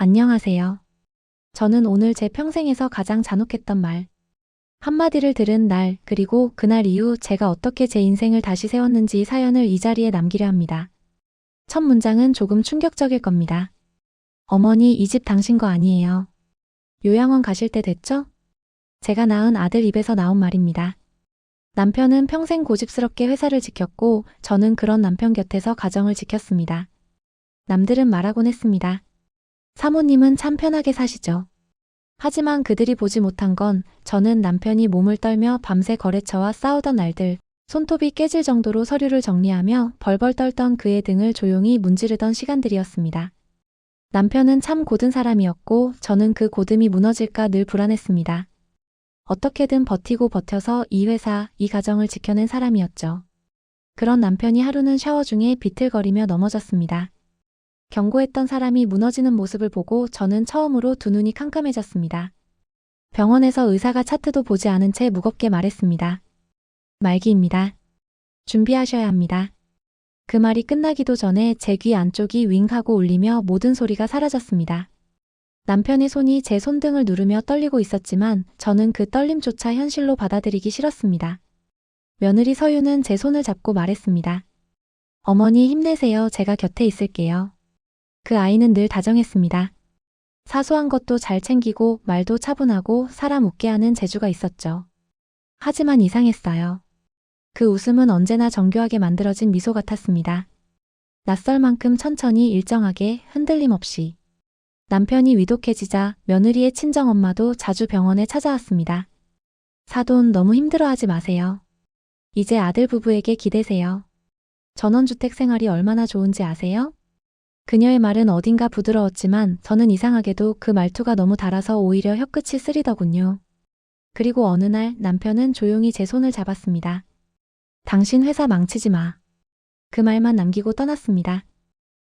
안녕하세요. 저는 오늘 제 평생에서 가장 잔혹했던 말 한마디를 들은 날, 그리고 그날 이후 제가 어떻게 제 인생을 다시 세웠는지 사연을 이 자리에 남기려 합니다. 첫 문장은 조금 충격적일 겁니다. 어머니, 이 집 당신 거 아니에요. 요양원 가실 때 됐죠? 제가 낳은 아들 입에서 나온 말입니다. 남편은 평생 고집스럽게 회사를 지켰고 저는 그런 남편 곁에서 가정을 지켰습니다. 남들은 말하곤 했습니다. 사모님은 참 편하게 사시죠. 하지만 그들이 보지 못한 건 저는 남편이 몸을 떨며 밤새 거래처와 싸우던 날들, 손톱이 깨질 정도로 서류를 정리하며 벌벌 떨던 그의 등을 조용히 문지르던 시간들이었습니다. 남편은 참 고든 사람이었고 저는 그 고듬이 무너질까 늘 불안했습니다. 어떻게든 버티고 버텨서 이 회사, 이 가정을 지켜낸 사람이었죠. 그런 남편이 하루는 샤워 중에 비틀거리며 넘어졌습니다. 경고했던 사람이 무너지는 모습을 보고 저는 처음으로 두 눈이 캄캄해졌습니다. 병원에서 의사가 차트도 보지 않은 채 무겁게 말했습니다. 말기입니다. 준비하셔야 합니다. 그 말이 끝나기도 전에 제 귀 안쪽이 윙 하고 울리며 모든 소리가 사라졌습니다. 남편의 손이 제 손등을 누르며 떨리고 있었지만 저는 그 떨림조차 현실로 받아들이기 싫었습니다. 며느리 서유는 제 손을 잡고 말했습니다. 어머니 힘내세요. 제가 곁에 있을게요. 그 아이는 늘 다정했습니다. 사소한 것도 잘 챙기고 말도 차분하고 사람 웃게 하는 재주가 있었죠. 하지만 이상했어요. 그 웃음은 언제나 정교하게 만들어진 미소 같았습니다. 낯설 만큼 천천히 일정하게 흔들림 없이. 남편이 위독해지자 며느리의 친정엄마도 자주 병원에 찾아왔습니다. 사돈 너무 힘들어하지 마세요. 이제 아들 부부에게 기대세요. 전원주택 생활이 얼마나 좋은지 아세요? 그녀의 말은 어딘가 부드러웠지만 저는 이상하게도 그 말투가 너무 달아서 오히려 혀끝이 쓰리더군요. 그리고 어느 날 남편은 조용히 제 손을 잡았습니다. 당신 회사 망치지 마. 그 말만 남기고 떠났습니다.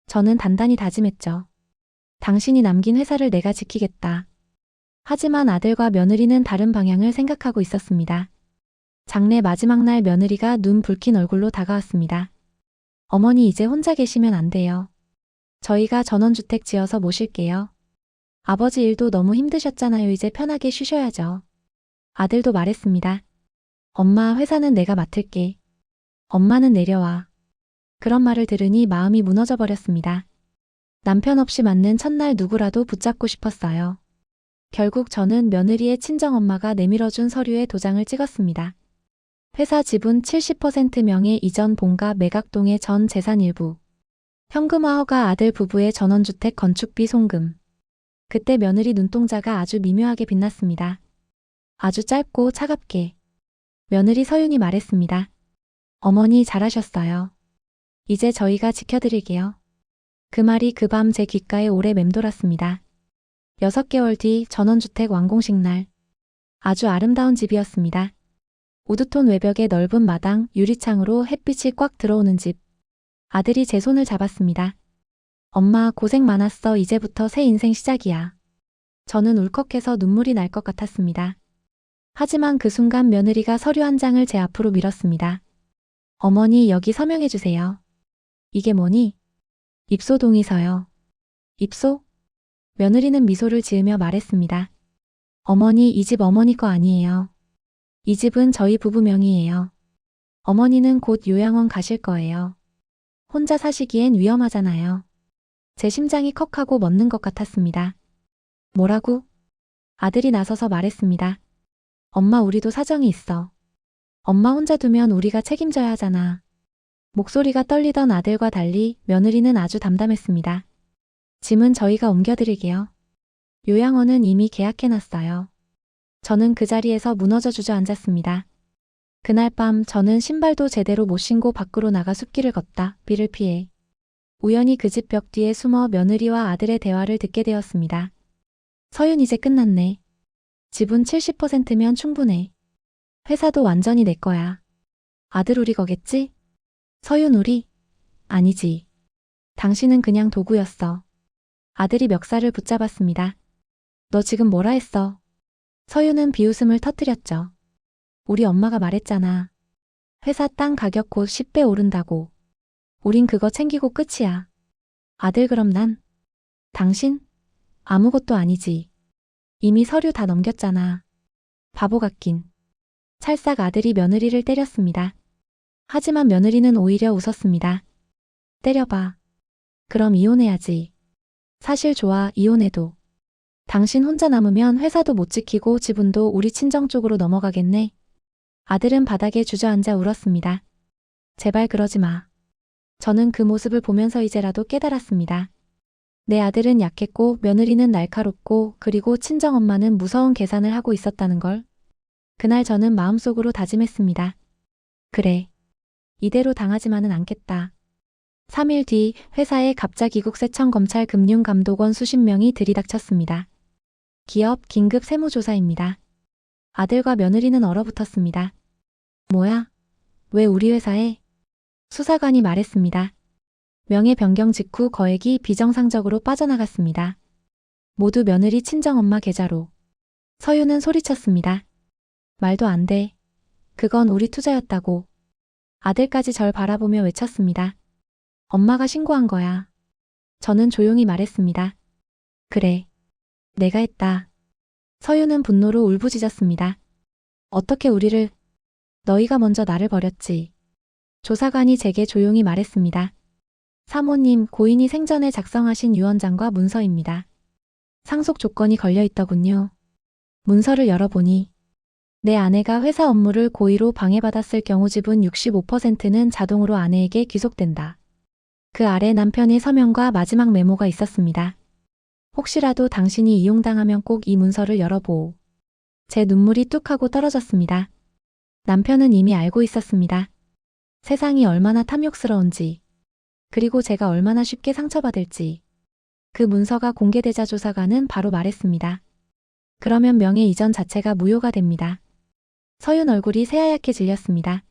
저는 단단히 다짐했죠. 당신이 남긴 회사를 내가 지키겠다. 하지만 아들과 며느리는 다른 방향을 생각하고 있었습니다. 장례 마지막 날 며느리가 눈 붉힌 얼굴로 다가왔습니다. 어머니 이제 혼자 계시면 안 돼요. 저희가 전원주택 지어서 모실게요. 아버지 일도 너무 힘드셨잖아요. 이제 편하게 쉬셔야죠. 아들도 말했습니다. 엄마, 회사는 내가 맡을게. 엄마는 내려와. 그런 말을 들으니 마음이 무너져 버렸습니다. 남편 없이 맞는 첫날 누구라도 붙잡고 싶었어요. 결국 저는 며느리의 친정엄마가 내밀어준 서류에 도장을 찍었습니다. 회사 지분 70% 명의 이전 본가 매각동의 전 재산 일부. 현금화 허가 아들 부부의 전원주택 건축비 송금. 그때 며느리 눈동자가 아주 미묘하게 빛났습니다. 아주 짧고 차갑게. 며느리 서윤이 말했습니다. 어머니 잘하셨어요. 이제 저희가 지켜드릴게요. 그 말이 그 밤 제 귓가에 오래 맴돌았습니다. 6개월 뒤 전원주택 완공식 날. 아주 아름다운 집이었습니다. 우드톤 외벽의 넓은 마당, 유리창으로 햇빛이 꽉 들어오는 집. 아들이 제 손을 잡았습니다. 엄마 고생 많았어. 이제부터 새 인생 시작이야. 저는 울컥해서 눈물이 날 것 같았습니다. 하지만 그 순간 며느리가 서류 한 장을 제 앞으로 밀었습니다. 어머니 여기 서명해 주세요. 이게 뭐니? 입소 동의서요. 입소? 며느리는 미소를 지으며 말했습니다. 어머니 이 집 어머니 거 아니에요. 이 집은 저희 부부 명의예요. 어머니는 곧 요양원 가실 거예요. 혼자 사시기엔 위험하잖아요. 제 심장이 컥하고 멎는 것 같았습니다. 뭐라고? 아들이 나서서 말했습니다. 엄마 우리도 사정이 있어. 엄마 혼자 두면 우리가 책임져야 하잖아. 목소리가 떨리던 아들과 달리 며느리는 아주 담담했습니다. 짐은 저희가 옮겨드릴게요. 요양원은 이미 계약해놨어요. 저는 그 자리에서 무너져 주저앉았습니다. 그날 밤 저는 신발도 제대로 못 신고 밖으로 나가 숲길을 걷다 비를 피해 우연히 그 집 벽 뒤에 숨어 며느리와 아들의 대화를 듣게 되었습니다. 서윤 이제 끝났네. 집은 70%면 충분해. 회사도 완전히 내 거야. 아들 우리 거겠지? 서윤 우리? 아니지. 당신은 그냥 도구였어. 아들이 멱살을 붙잡았습니다. 너 지금 뭐라 했어? 서윤은 비웃음을 터뜨렸죠. 우리 엄마가 말했잖아. 회사 땅 가격 곧 10배 오른다고. 우린 그거 챙기고 끝이야. 아들 그럼 난? 당신? 아무것도 아니지. 이미 서류 다 넘겼잖아. 바보 같긴. 찰싹 아들이 며느리를 때렸습니다. 하지만 며느리는 오히려 웃었습니다. 때려봐. 그럼 이혼해야지. 사실 좋아, 이혼해도. 당신 혼자 남으면 회사도 못 지키고 지분도 우리 친정 쪽으로 넘어가겠네. 아들은 바닥에 주저앉아 울었습니다. 제발 그러지 마. 저는 그 모습을 보면서 이제라도 깨달았습니다. 내 아들은 약했고 며느리는 날카롭고 그리고 친정엄마는 무서운 계산을 하고 있었다는 걸. 그날 저는 마음속으로 다짐했습니다. 그래. 이대로 당하지만은 않겠다. 3일 뒤 회사에 갑자기 국세청 검찰 금융감독원 수십 명이 들이닥쳤습니다. 기업 긴급 세무조사입니다. 아들과 며느리는 얼어붙었습니다. 뭐야? 왜 우리 회사에? 수사관이 말했습니다. 명예 변경 직후 거액이 비정상적으로 빠져나갔습니다. 모두 며느리 친정엄마 계좌로. 서유는 소리쳤습니다. 말도 안 돼. 그건 우리 투자였다고. 아들까지 절 바라보며 외쳤습니다. 엄마가 신고한 거야. 저는 조용히 말했습니다. 그래. 내가 했다. 서유는 분노로 울부짖었습니다. 어떻게 우리를... 너희가 먼저 나를 버렸지. 조사관이 제게 조용히 말했습니다. 사모님, 고인이 생전에 작성하신 유언장과 문서입니다. 상속 조건이 걸려 있더군요. 문서를 열어보니 내 아내가 회사 업무를 고의로 방해받았을 경우 지분 65%는 자동으로 아내에게 귀속된다. 그 아래 남편의 서명과 마지막 메모가 있었습니다. 혹시라도 당신이 이용당하면 꼭 이 문서를 열어보오. 제 눈물이 뚝 하고 떨어졌습니다. 남편은 이미 알고 있었습니다. 세상이 얼마나 탐욕스러운지, 그리고 제가 얼마나 쉽게 상처받을지. 그 문서가 공개되자 조사관은 바로 말했습니다. 그러면 명예 이전 자체가 무효가 됩니다. 서윤 얼굴이 새하얗게 질렸습니다.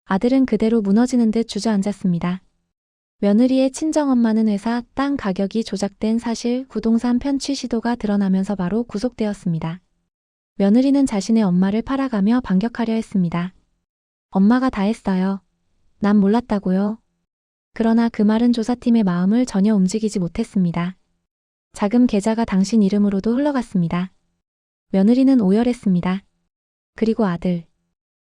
아들은 그대로 무너지는 듯 주저앉았습니다. 며느리의 친정엄마는 회사 땅 가격이 조작된 사실, 부동산 편취 시도가 드러나면서 바로 구속되었습니다. 며느리는 자신의 엄마를 팔아가며 반격하려 했습니다. 엄마가 다 했어요. 난 몰랐다고요. 그러나 그 말은 조사팀의 마음을 전혀 움직이지 못했습니다. 자금 계좌가 당신 이름으로도 흘러갔습니다. 며느리는 오열했습니다. 그리고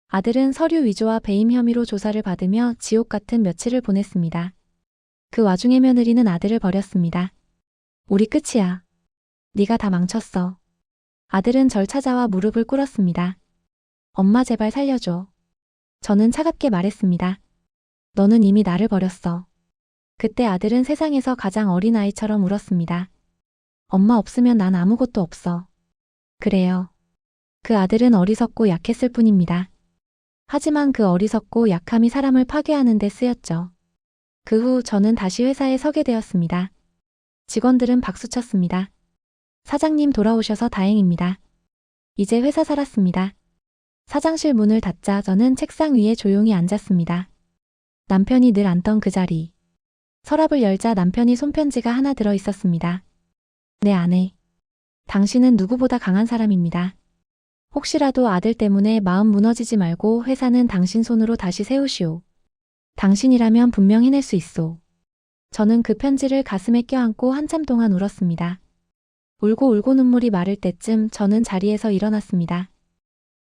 아들은 서류 위조와 배임 혐의로 조사를 받으며 지옥 같은 며칠을 보냈습니다. 그 와중에 며느리는 아들을 버렸습니다. 우리 끝이야. 네가 다 망쳤어. 아들은 절 찾아와 무릎을 꿇었습니다. 엄마 제발 살려줘. 저는 차갑게 말했습니다. 너는 이미 나를 버렸어. 그때 아들은 세상에서 가장 어린 아이처럼 울었습니다. 엄마 없으면 난 아무것도 없어. 그래요. 그 아들은 어리석고 약했을 뿐입니다. 하지만 그 어리석고 약함이 사람을 파괴하는 데 쓰였죠. 그 후 저는 다시 회사에 서게 되었습니다. 직원들은 박수쳤습니다. 사장님 돌아오셔서 다행입니다. 이제 회사 살았습니다. 사장실 문을 닫자 저는 책상 위에 조용히 앉았습니다. 남편이 늘 앉던 그 자리. 서랍을 열자 남편이 손편지가 하나 들어 있었습니다. 내 아내. 당신은 누구보다 강한 사람입니다. 혹시라도 아들 때문에 마음 무너지지 말고 회사는 당신 손으로 다시 세우시오. 당신이라면 분명 해낼 수 있소. 저는 그 편지를 가슴에 껴안고 한참 동안 울었습니다. 울고 눈물이 마를 때쯤 저는 자리에서 일어났습니다.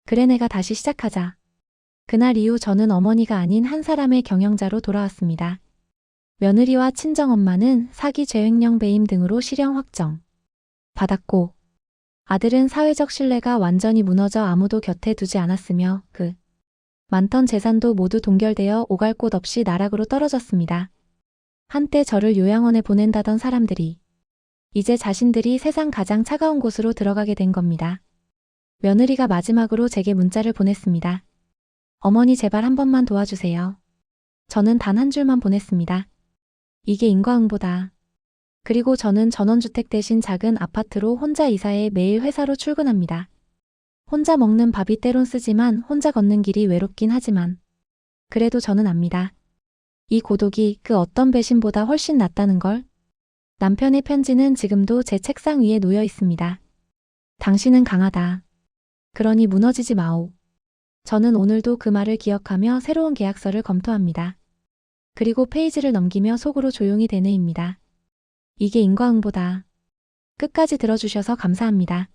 그래 내가 다시 시작하자. 그날 이후 저는 어머니가 아닌 한 사람의 경영자로 돌아왔습니다. 며느리와 친정엄마는 사기 죄횡령 배임 등으로 실형 확정 받았고 아들은 사회적 신뢰가 완전히 무너져 아무도 곁에 두지 않았으며 그 많던 재산도 모두 동결되어 오갈 곳 없이 나락으로 떨어졌습니다. 한때 저를 요양원에 보낸다던 사람들이 이제 자신들이 세상 가장 차가운 곳으로 들어가게 된 겁니다. 며느리가 마지막으로 제게 문자를 보냈습니다. 어머니 제발 한 번만 도와주세요. 저는 단 한 줄만 보냈습니다. 이게 인과응보다. 그리고 저는 전원주택 대신 작은 아파트로 혼자 이사해 매일 회사로 출근합니다. 혼자 먹는 밥이 때론 쓰지만 혼자 걷는 길이 외롭긴 하지만 그래도 저는 압니다. 이 고독이 그 어떤 배신보다 훨씬 낫다는 걸. 남편의 편지는 지금도 제 책상 위에 놓여 있습니다. 당신은 강하다. 그러니 무너지지 마오. 저는 오늘도 그 말을 기억하며 새로운 계약서를 검토합니다. 그리고 페이지를 넘기며 속으로 조용히 되뇌입니다. 이게 인과응보다. 끝까지 들어주셔서 감사합니다.